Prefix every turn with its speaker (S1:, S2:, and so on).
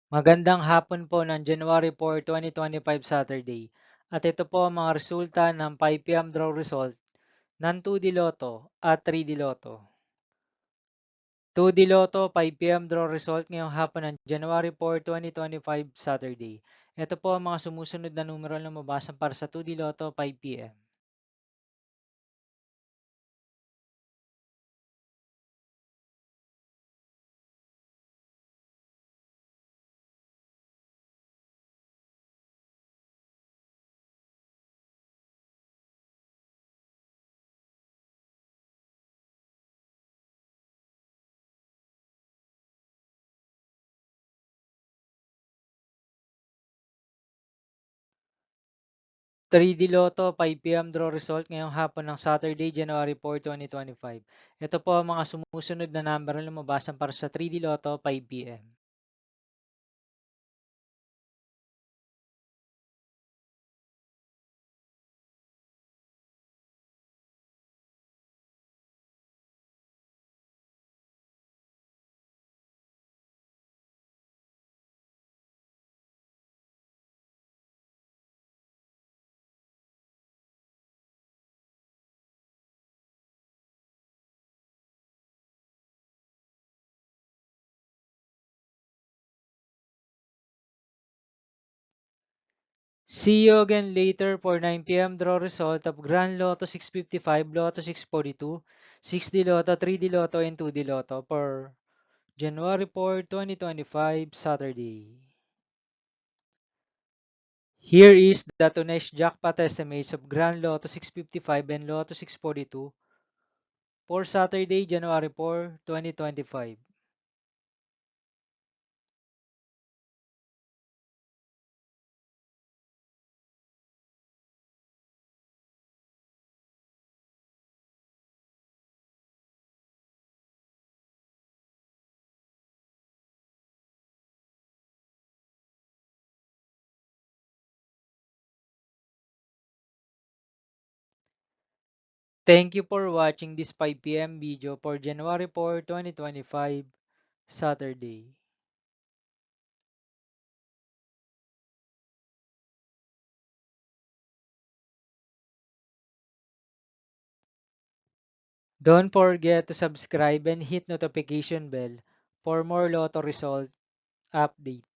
S1: Magandang hapon po ng January 4, 2025 Saturday. At ito po ang mga resulta ng 5 PM draw result ng 2D Lotto at 3D Lotto. 2D Lotto 5 PM draw result ngayong hapon ng January 4, 2025 Saturday. Ito po ang mga sumusunod na numero na lumabas para sa 2D Lotto 5 PM. 3D Lotto 5 PM draw result ngayong hapon ng Saturday, January 4, 2025. Ito po ang mga sumusunod na number na lumabas para sa 3D Lotto 5 PM. See you again later for 9 PM draw result of Grand Lotto 655, Lotto 642, 6D Lotto, 3D Lotto, and 2D Lotto for January 4, 2025, Saturday. Here is the tonight's jackpot estimates of Grand Lotto 655 and Lotto 642 for Saturday, January 4, 2025. Thank you for watching this 5 PM video for January 4, 2025, Saturday. Don't forget to subscribe and hit notification bell for more Lotto result update.